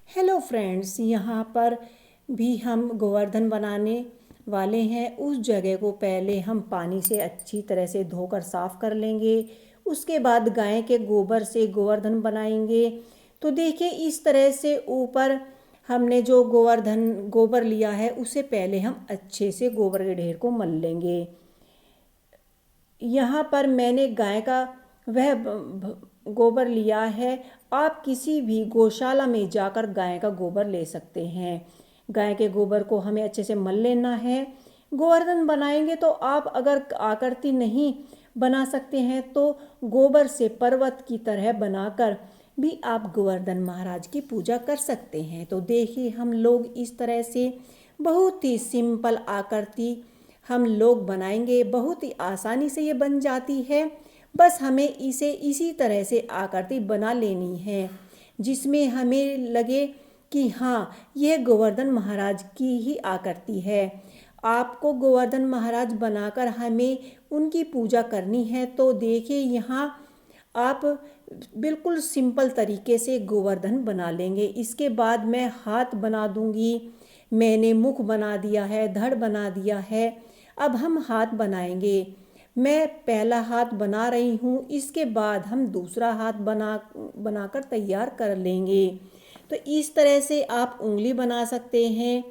Hello friends, यहाँ पर भी हम गोवर्धन बनाने वाले हैं। उस जगह को पहले हम पानी से अच्छी तरह से धोकर साफ़ कर लेंगे। उसके बाद गाय के गोबर से गोवर्धन बनाएंगे। तो देखिए, इस तरह से ऊपर हमने जो गोबर लिया है उसे पहले हम अच्छे से गोबर के ढेर को मल लेंगे। यहाँ पर मैंने गाय का वह गोबर लिया है। आप किसी भी गौशाला में जाकर गाय का गोबर ले सकते हैं। गाय के गोबर को हमें अच्छे से मल लेना है। गोवर्धन बनाएंगे तो आप अगर आकृति नहीं बना सकते हैं तो गोबर से पर्वत की तरह बनाकर भी आप गोवर्धन महाराज की पूजा कर सकते हैं। तो देखिए, हम लोग इस तरह से बहुत ही सिंपल आकृति हम लोग बनाएंगे। बहुत ही आसानी से ये बन जाती है। बस हमें इसे इसी तरह से आकृति बना लेनी है जिसमें हमें लगे कि हाँ, यह गोवर्धन महाराज की ही आकृति है। आपको गोवर्धन महाराज बनाकर हमें उनकी पूजा करनी है। तो देखिए, यहाँ आप बिल्कुल सिंपल तरीके से गोवर्धन बना लेंगे। इसके बाद मैं हाथ बना दूंगी। मैंने मुख बना दिया है, धड़ बना दिया है। अब हम हाथ बनाएंगे। मैं पहला हाथ बना रही हूँ, इसके बाद हम दूसरा हाथ बनाकर तैयार कर लेंगे। तो इस तरह से आप उंगली बना सकते हैं।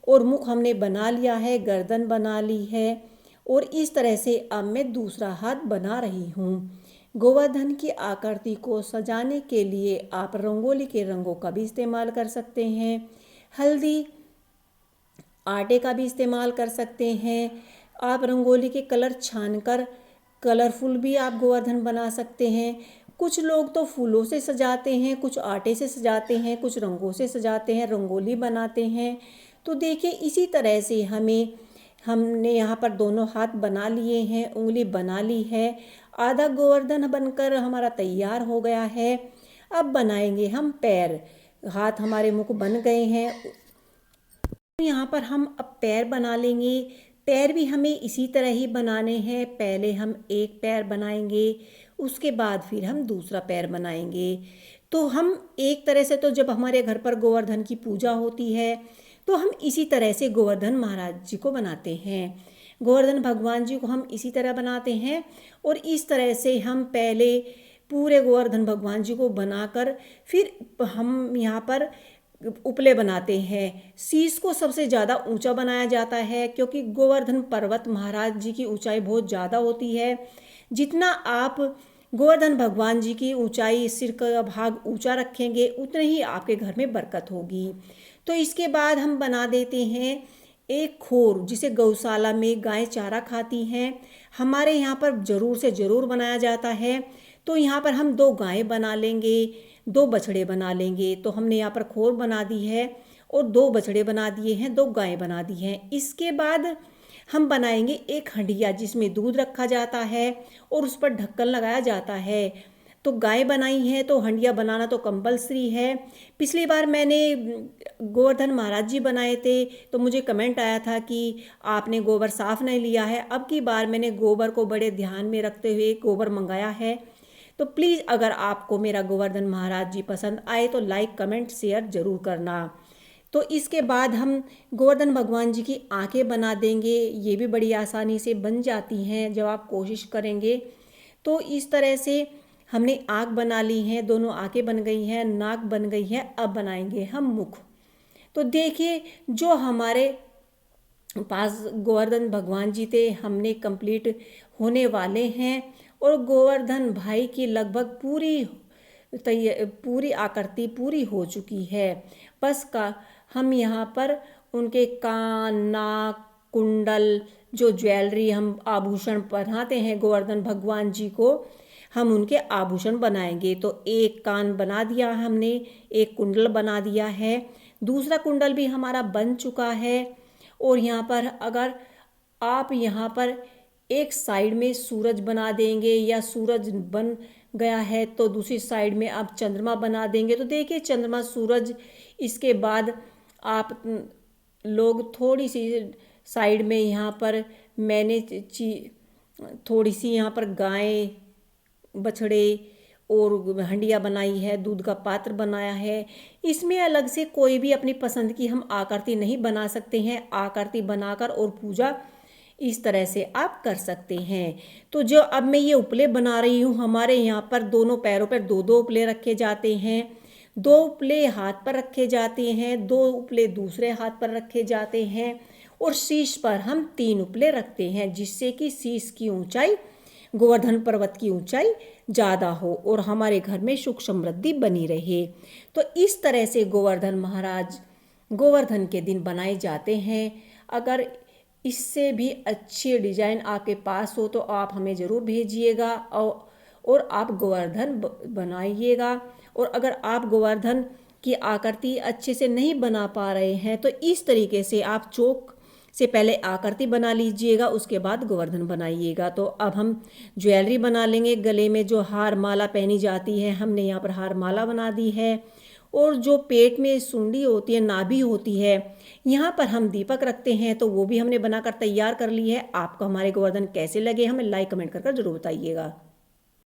और मुख हमने बना लिया है, गर्दन बना ली है। और इस तरह से अब मैं दूसरा हाथ बना रही हूँ। गोवर्धन की आकृति को सजाने के लिए आप रंगोली के रंगों का भी इस्तेमाल कर सकते हैं। हल्दी, आटे का भी इस्तेमाल कर सकते हैं। आप रंगोली के कलर छानकर कलरफुल भी आप गोवर्धन बना सकते हैं। कुछ लोग तो फूलों से सजाते हैं, कुछ आटे से सजाते हैं, कुछ रंगों से सजाते हैं, रंगोली बनाते हैं। तो देखिए, इसी तरह से हमने यहाँ पर दोनों हाथ बना लिए हैं, उंगली बना ली है। आधा गोवर्धन बनकर हमारा तैयार हो गया है। अब बनाएंगे हम पैर। हाथ हमारे मुख बन गए हैं। यहाँ पर हम अब पैर बना लेंगे। पैर भी हमें इसी तरह ही बनाने हैं। पहले हम एक पैर बनाएंगे, उसके बाद फिर हम दूसरा पैर बनाएंगे। तो हम एक तरह से, तो जब हमारे घर पर गोवर्धन की पूजा होती है तो हम इसी तरह से गोवर्धन महाराज जी को बनाते हैं। गोवर्धन भगवान जी को हम इसी तरह बनाते हैं। और इस तरह से हम पहले पूरे गोवर्धन भगवान जी को बनाकर फिर हम यहाँ पर उपले बनाते हैं। शीश को सबसे ज़्यादा ऊंचा बनाया जाता है क्योंकि गोवर्धन पर्वत महाराज जी की ऊंचाई बहुत ज़्यादा होती है। जितना आप गोवर्धन भगवान जी की ऊंचाई, सिर का भाग ऊंचा रखेंगे, उतने ही आपके घर में बरकत होगी। तो इसके बाद हम बना देते हैं एक खोर, जिसे गौशाला में गाय चारा खाती हैं। हमारे यहाँ पर ज़रूर से ज़रूर बनाया जाता है। तो यहाँ पर हम दो गायें बना लेंगे, दो बछड़े बना लेंगे। तो हमने यहाँ पर खोर बना दी है और दो बछड़े बना दिए हैं, दो गायें बना दी हैं। इसके बाद हम बनाएंगे एक हंडिया जिसमें दूध रखा जाता है और उस पर ढक्कन लगाया जाता है। तो गाय बनाई है तो हंडिया बनाना तो कंपलसरी है। पिछली बार मैंने गोवर्धन महाराज जी बनाए थे तो मुझे कमेंट आया था कि आपने गोबर साफ नहीं लिया है। अब की बार मैंने गोबर को बड़े ध्यान में रखते हुए गोबर मंगाया है। तो प्लीज़, अगर आपको मेरा गोवर्धन महाराज जी पसंद आए तो लाइक, कमेंट, शेयर ज़रूर करना। तो इसके बाद हम गोवर्धन भगवान जी की आंखें बना देंगे। ये भी बड़ी आसानी से बन जाती हैं जब आप कोशिश करेंगे। तो इस तरह से हमने आँख बना ली है, दोनों आंखें बन गई हैं, नाक बन गई है। अब बनाएंगे हम मुख। तो देखिए, जो हमारे पास गोवर्धन भगवान जी थे हमने कंप्लीट होने वाले हैं। और गोवर्धन भाई की लगभग पूरी आकृति पूरी हो चुकी है। बस का हम यहाँ पर उनके कान, नाक, कुंडल, जो ज्वेलरी हम आभूषण पहनाते हैं गोवर्धन भगवान जी को, हम उनके आभूषण बनाएंगे। तो एक कान बना दिया हमने, एक कुंडल बना दिया है, दूसरा कुंडल भी हमारा बन चुका है। और यहाँ पर अगर आप यहाँ पर एक साइड में सूरज बना देंगे या सूरज बन गया है तो दूसरी साइड में आप चंद्रमा बना देंगे। तो देखिए, चंद्रमा, सूरज। इसके बाद आप लोग थोड़ी सी साइड में यहाँ पर मैंने थोड़ी सी यहाँ पर गाय, बछड़े और हंडिया बनाई है, दूध का पात्र बनाया है। इसमें अलग से कोई भी अपनी पसंद की हम आकृति नहीं बना सकते हैं। आकृति बनाकर और पूजा इस तरह से आप कर सकते हैं। तो जो अब मैं ये उपले बना रही हूँ, हमारे यहाँ पर दोनों पैरों पर दो दो उपले रखे जाते हैं। दो उपले हाथ पर रखे जाते हैं, दो उपले दूसरे हाथ पर रखे जाते हैं और शीश पर हम 3 उपले रखते हैं, जिससे कि शीश की ऊंचाई, गोवर्धन पर्वत की ऊंचाई ज़्यादा हो और हमारे घर में सुख समृद्धि बनी रहे। तो इस तरह से गोवर्धन महाराज गोवर्धन के दिन बनाए जाते हैं। अगर इससे भी अच्छे डिजाइन आपके पास हो तो आप हमें ज़रूर भेजिएगा और आप गोवर्धन बनाइएगा। और अगर आप गोवर्धन की आकृति अच्छे से नहीं बना पा रहे हैं तो इस तरीके से आप चौक से पहले आकृति बना लीजिएगा, उसके बाद गोवर्धन बनाइएगा। तो अब हम ज्वेलरी बना लेंगे। गले में जो हार माला पहनी जाती है, हमने यहाँ पर हार माला बना दी है। और जो पेट में सुंडी होती है, नाभि होती है, यहाँ पर हम दीपक रखते हैं, तो वो भी हमने बनाकर तैयार कर ली है। आपको हमारे गोवर्धन कैसे लगे हमें लाइक कमेंट कर जरूर बताइएगा।